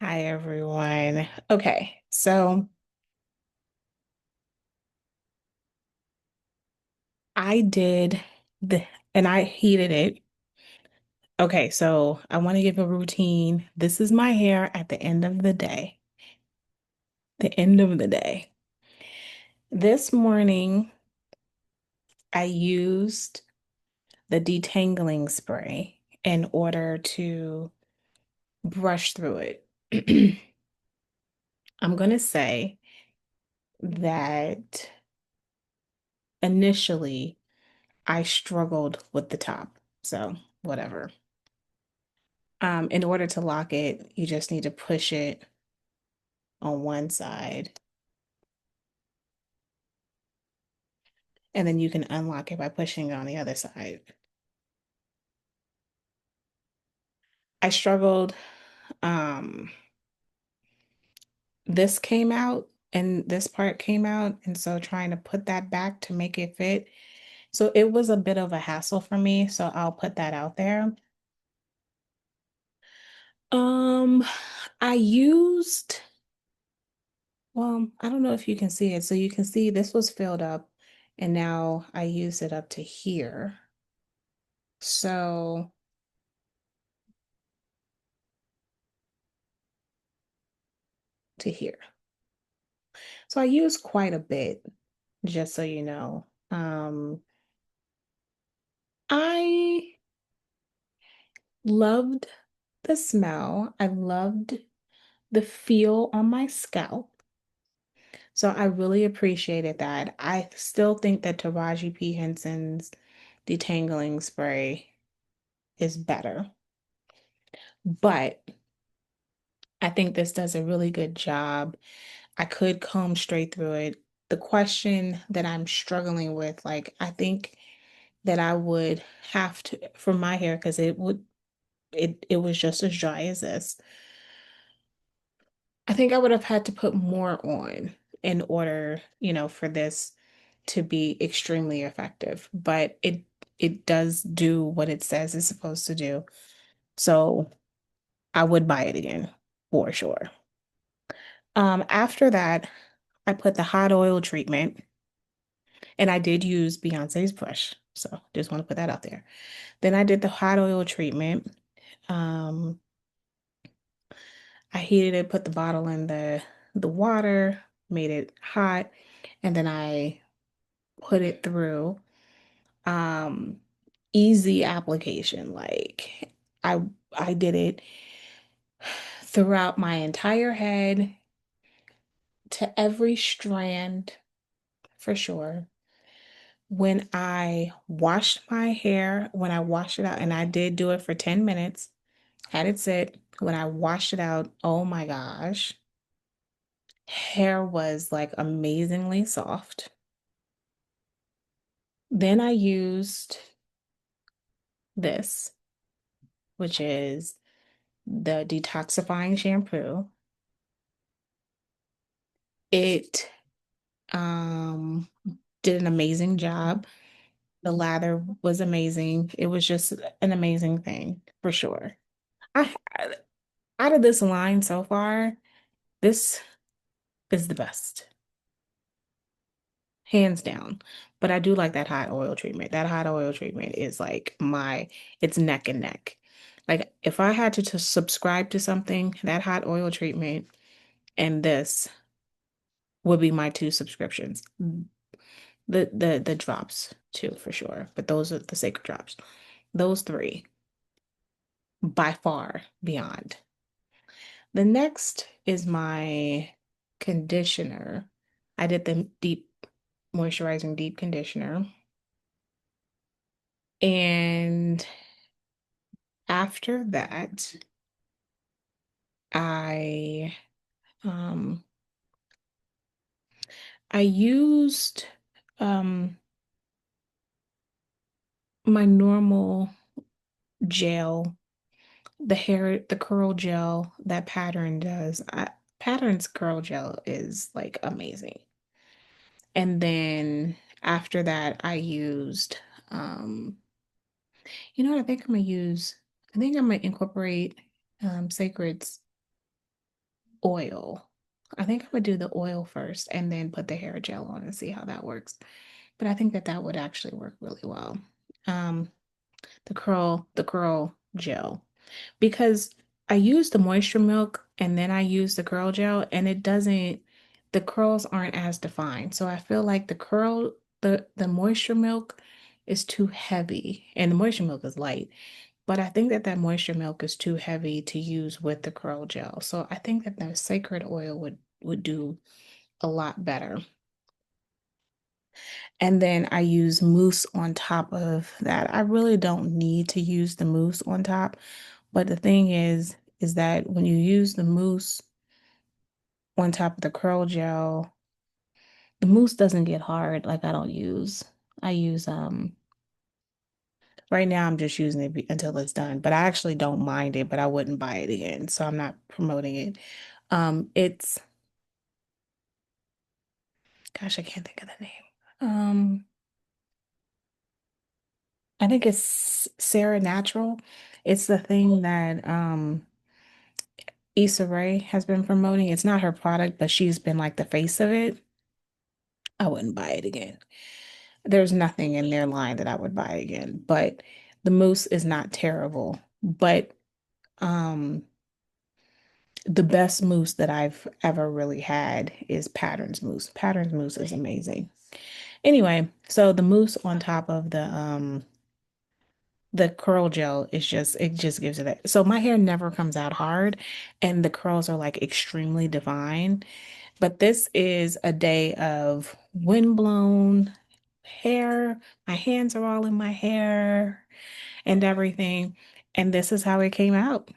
Hi, everyone. Okay, so I did the, and I heated it. Okay, so I want to give a routine. This is my hair at the end of the day. The end of the day. This morning, I used the detangling spray in order to brush through it. I'm going to say that initially I struggled with the top. So, whatever. In order to lock it, you just need to push it on one side, and then you can unlock it by pushing it on the other side. I struggled. Um, this came out and this part came out, and so trying to put that back to make it fit. So it was a bit of a hassle for me, so I'll put that out there. Um, I used, well, I don't know if you can see it. So you can see this was filled up, and now I use it up to here. So to here. So I use quite a bit, just so you know. I loved the smell. I loved the feel on my scalp. So I really appreciated that. I still think that Taraji P. Henson's detangling spray is better, but I think this does a really good job. I could comb straight through it. The question that I'm struggling with, like, I think that I would have to for my hair because it was just as dry as this. I think I would have had to put more on in order, for this to be extremely effective. But it does do what it says it's supposed to do. So I would buy it again for sure. After that, I put the hot oil treatment and I did use Beyonce's brush. So just want to put that out there. Then I did the hot oil treatment. Um, I heated it, put the bottle in the water, made it hot, and then I put it through. Um, Easy application. Like I I did it throughout my entire head to every strand for sure. When I washed my hair, when I washed it out, and I did do it for 10 minutes, had it sit. When I washed it out, oh my gosh. Hair was like amazingly soft. Then I used this, which is the detoxifying shampoo. It um did an amazing job. The lather was amazing. It was just an amazing thing for sure. I out of this line so far, this is the best, hands down. But I do like that hot oil treatment. That hot oil treatment is like it's neck and neck. Like if I had to subscribe to something, that hot oil treatment and this would be my two subscriptions. The drops too, for sure. But those are the Cecred drops. Those three, by far beyond. The next is my conditioner. I did the deep moisturizing deep conditioner. And after that, I um I used um my normal gel, the curl gel that Pattern does. Pattern's curl gel is like amazing. And then after that, I used you know what I think I'm gonna use? I think I'm gonna incorporate Cecred's. oil. I think I would do the oil first and then put the hair gel on and see how that works. But I think that that would actually work really well. Um, the curl gel, because I use the moisture milk and then I use the curl gel, and it doesn't, the curls aren't as defined. So I feel like the moisture milk is too heavy, and the moisture milk is light. But I think that that moisture milk is too heavy to use with the curl gel. So I think that the Cecred oil would do a lot better. And then I use mousse on top of that. I really don't need to use the mousse on top. But the thing is that when you use the mousse on top of the curl gel, the mousse doesn't get hard. Like I don't use, I use, right now I'm just using it until it's done, but I actually don't mind it, but I wouldn't buy it again. So I'm not promoting it. It's, gosh, I can't think of the name. Um, I think it's Sarah Natural. It's the thing that, Issa Rae has been promoting. It's not her product, but she's been like the face of it. I wouldn't buy it again. There's nothing in their line that I would buy again, but the mousse is not terrible. But um the best mousse that I've ever really had is Patterns mousse. Patterns mousse is amazing. Anyway, so the mousse on top of the curl gel is just, it just gives it that. So my hair never comes out hard and the curls are like extremely defined. But this is a day of windblown hair. My hands are all in my hair and everything. And this is how it came out.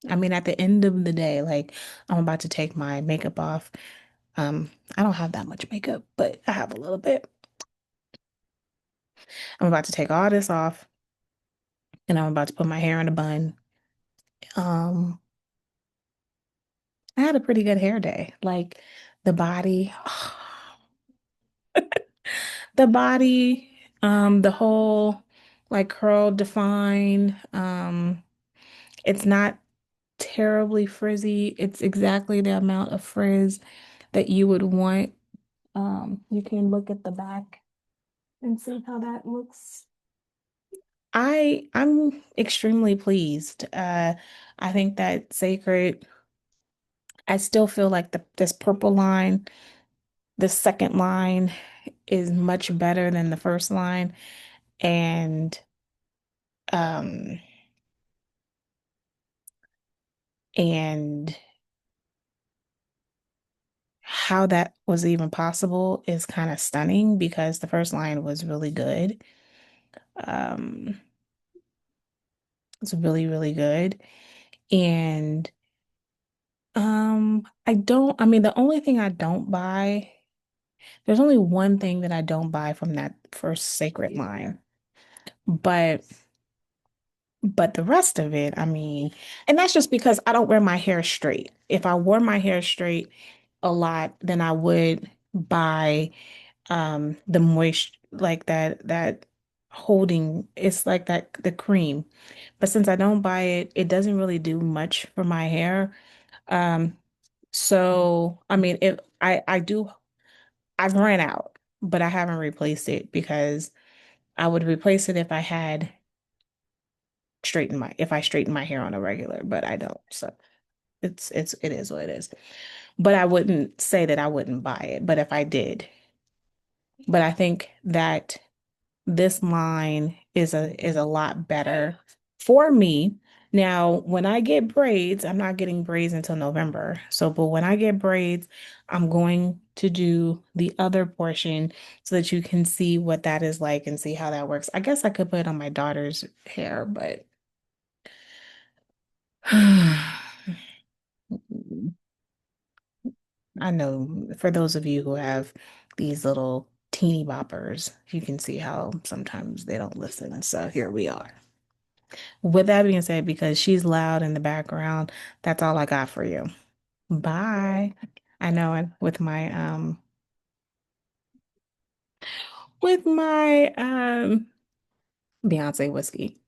I mean, at the end of the day, like I'm about to take my makeup off. I don't have that much makeup, but I have a little bit. I'm about to take all this off and I'm about to put my hair in a bun. Um, I had a pretty good hair day. Like the body, the body, the whole like curl defined. It's not terribly frizzy. It's exactly the amount of frizz that you would want. You can look at the back and see how that looks. I'm extremely pleased. I think that Sacred, I still feel like this purple line, the second line is much better than the first line. And um and how that was even possible is kind of stunning because the first line was really good. Um it's really, really good. And I mean the only thing I don't buy, there's only one thing that I don't buy from that first Sacred line. But the rest of it, I mean, and that's just because I don't wear my hair straight. If I wore my hair straight a lot, then I would buy the moist, like that holding, it's like that the cream. But since I don't buy it, it doesn't really do much for my hair. Um so I mean, if I do, I've ran out, but I haven't replaced it because I would replace it if I had if I straighten my hair on a regular, but I don't. So it is what it is. But I wouldn't say that I wouldn't buy it, but if I did. But I think that this line is a lot better for me. Now, when I get braids, I'm not getting braids until November. So, but when I get braids, I'm going to do the other portion so that you can see what that is like and see how that works. I guess I could put it on my daughter's hair, but I know for those of you who have these little teeny boppers, you can see how sometimes they don't listen. So here we are. With that being said, because she's loud in the background, that's all I got for you. Bye. I know it with my Beyonce whiskey.